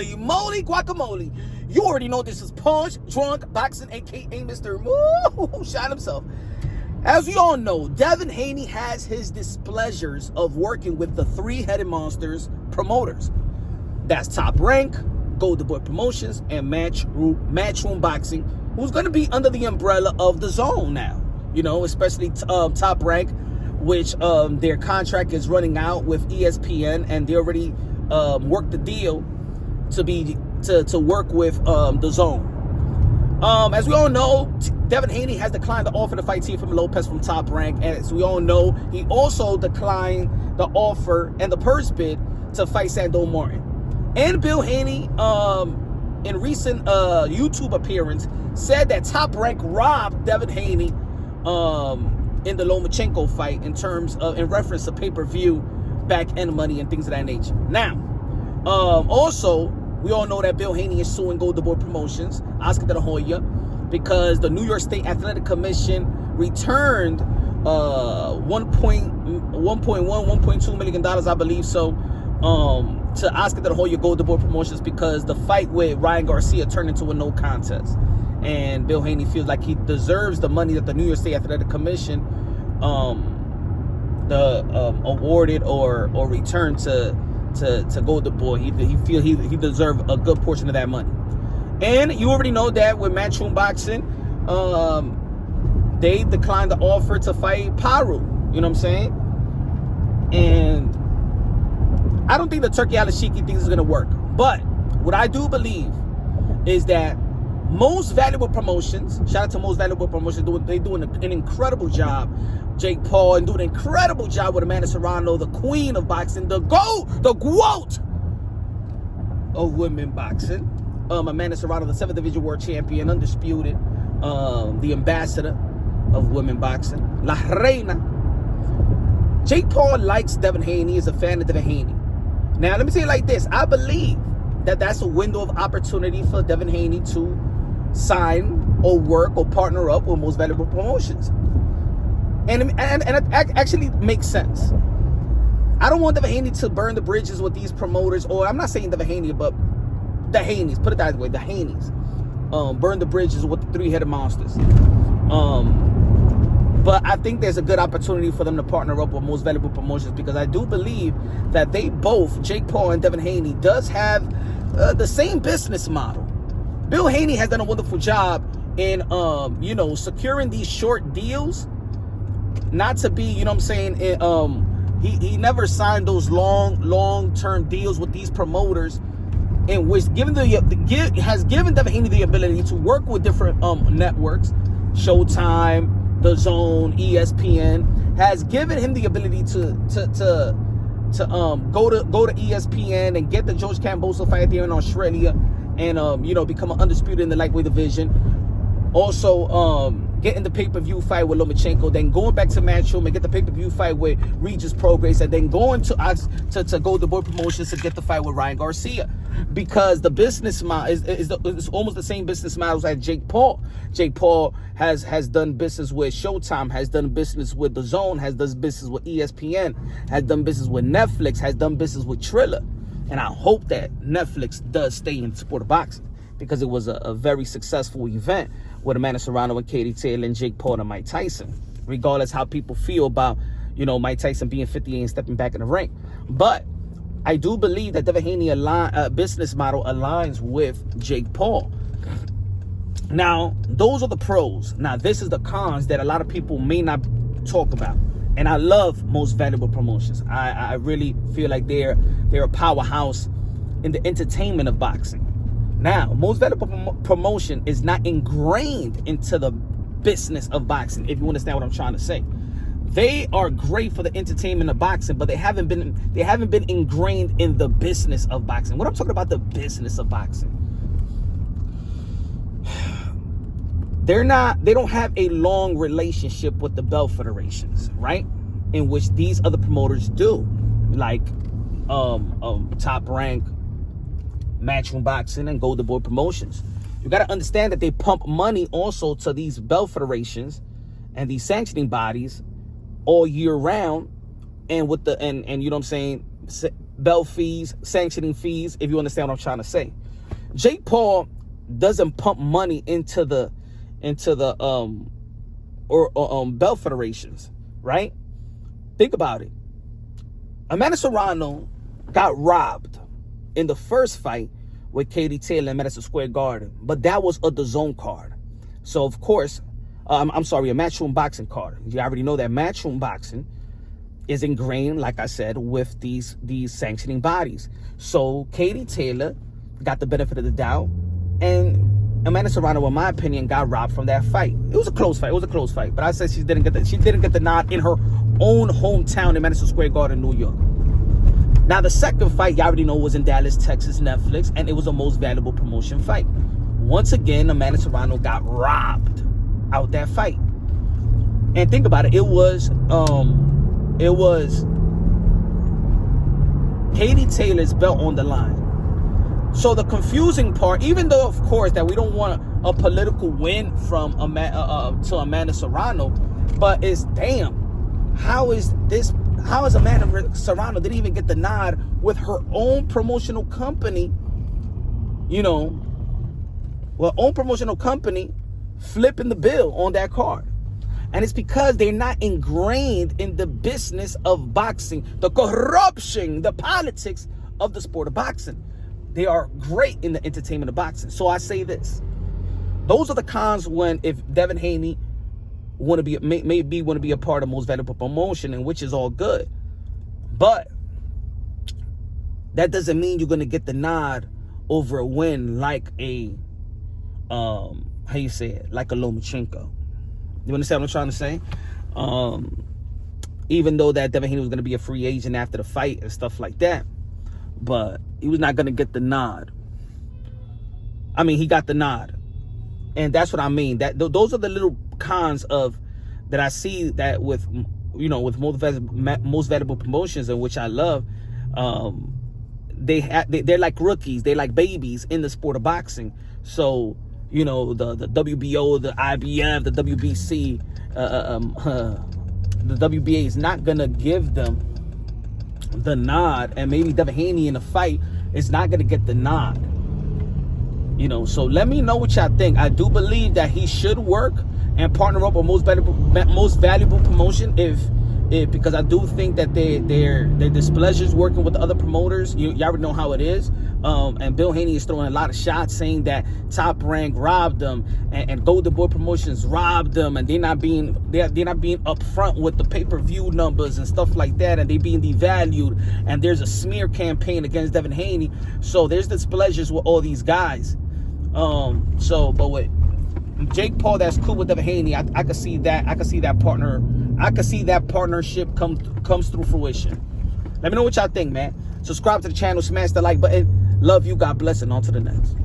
Holy moly guacamole. You already know this is Punch Drunk Boxing, aka Mr. Moo, shot himself. As we all know, Devin Haney has his displeasures of working with the three-headed monsters promoters. That's Top Rank, Golden Boy Promotions, and Matchroom Boxing, who's going to be under the umbrella of the Zone now. You know, especially Top Rank, which their contract is running out with ESPN, and they already worked the deal to work with the Zone. As we all know, Devin Haney has declined the offer to fight Teofimo Lopez from Top Rank. As we all know, he also declined the offer and the purse bid to fight Sando Martin. And Bill Haney, in recent YouTube appearance, said that Top Rank robbed Devin Haney in the Lomachenko fight in reference to pay-per-view, back-end money, and things of that nature. Now, also, we all know that Bill Haney is suing Golden Boy Promotions, Oscar De La Hoya, because the New York State Athletic Commission returned $1.2 million, I believe so, to Oscar De La Hoya Golden Boy Promotions because the fight with Ryan Garcia turned into a no contest. And Bill Haney feels like he deserves the money that the New York State Athletic Commission awarded or returned to Golden Boy. He feels he deserves a good portion of that money. And you already know that with Matchroom Boxing, they declined the offer to fight Paro. You know what I'm saying? And I don't think the Turkey Alashiki thing is going to work. But what I do believe is that Most Valuable Promotions, shout out to Most Valuable Promotions, they're doing an incredible job. Jake Paul, and doing an incredible job with Amanda Serrano, the queen of boxing, the GOAT of women boxing. Amanda Serrano, the 7th Division World Champion, undisputed, the ambassador of women boxing, La Reina. Jake Paul likes Devin Haney, is a fan of Devin Haney. Now, let me say it like this. I believe that that's a window of opportunity for Devin Haney to sign or work or partner up with Most Valuable Promotions. And it actually makes sense. I don't want Devin Haney to burn the bridges with these promoters, or I'm not saying Devin Haney, but the Haneys, put it that way, the Haneys. Burn the bridges with the three-headed monsters. But I think there's a good opportunity for them to partner up with Most Valuable Promotions because I do believe that they both, Jake Paul and Devin Haney, does have the same business model. Bill Haney has done a wonderful job in, securing these short deals. Not to be, you know what I'm saying, he never signed those long-term deals with these promoters, in which has given Devin Haney the ability to work with different networks, Showtime, The Zone, ESPN, has given him the ability to go to ESPN and get the George Kambosos fight there in Australia, and become an undisputed in the lightweight division. Also, getting the pay-per-view fight with Lomachenko, then going back to Matchroom and get the pay-per-view fight with Regis Prograis, and then going to Golden Boy Promotions to get the fight with Ryan Garcia. Because the business model is almost the same business models as Jake Paul. Jake Paul has done business with Showtime, has done business with The Zone, has done business with ESPN, has done business with Netflix, has done business with Triller. And I hope that Netflix does stay in support of boxing, because it was a very successful event with Amanda Serrano and Katie Taylor and Jake Paul and Mike Tyson, regardless how people feel about, Mike Tyson being 58 and stepping back in the ring. But I do believe that Devin Haney business model aligns with Jake Paul. Now, those are the pros. Now, this is the cons that a lot of people may not talk about. And I love Most Valuable Promotions. I really feel like they're a powerhouse in the entertainment of boxing. Now, Most Valuable Promotion is not ingrained into the business of boxing, if you understand what I'm trying to say. They are great for the entertainment of boxing, but they haven't been ingrained in the business of boxing. What I'm talking about, the business of boxing. They don't have a long relationship with the belt federations, right? In which these other promoters do, like Top Rank, Matchroom Boxing, and Golden Boy Promotions. You got to understand that they pump money also to these belt federations and these sanctioning bodies all year round, and with and you know what I'm saying, belt fees, sanctioning fees, if you understand what I'm trying to say. Jake Paul doesn't pump money into the belt federations, right? Think about it. Amanda Serrano got robbed in the first fight with Katie Taylor in Madison Square Garden, but that was a DAZN card. So of course, I'm sorry, a Matchroom Boxing card. You already know that Matchroom Boxing is ingrained, like I said, with these sanctioning bodies. So Katie Taylor got the benefit of the doubt, and Amanda Serrano, in my opinion, got robbed from that fight. It was a close fight. It was a close fight, but I said she didn't get the nod in her own hometown in Madison Square Garden, New York. Now the second fight, y'all already know, was in Dallas, Texas, Netflix, and it was a most valuable promotion fight. Once again, Amanda Serrano got robbed out that fight. And think about it, it was Katie Taylor's belt on the line. So the confusing part, even though of course that we don't want a political win from to Amanda Serrano, but it's damn, how is Amanda Serrano didn't even get the nod with her own promotional company, own promotional company flipping the bill on that card. And it's because they're not ingrained in the business of boxing, the corruption, the politics of the sport of boxing. They are great in the entertainment of boxing. So I say this. Those are the cons if Devin Haney want to be a part of most valuable promotion, and which is all good. But that doesn't mean you're going to get the nod over a win like a like a Lomachenko. You understand what I'm trying to say? Even though that Devin Haney was going to be a free agent after the fight and stuff like that, but he was not going to get the nod. I mean, he got the nod, and that's what I mean. That those are the little cons that I see that with most valuable promotions, and which I love. They're like rookies. They're like babies in the sport of boxing. So the WBO, the IBF, the WBC, the WBA is not gonna give them the nod, and maybe Devin Haney in a fight is not gonna get the nod. So let me know what y'all think. I do believe that he should work and partner up with most valuable promotion because I do think that their displeasure is working with the other promoters. Y'all already know how it is. And Bill Haney is throwing a lot of shots saying that Top Rank robbed them and Golden Boy Promotions robbed them, and they're not being upfront with the pay-per-view numbers and stuff like that, and they being devalued, and there's a smear campaign against Devin Haney. So there's displeasures with all these guys. But with Jake Paul, that's cool with Devin Haney. I could see that. I could see that partnership comes through fruition. Let me know what y'all think, man. Subscribe to the channel, smash the like button. Love you. God bless, and on to the next.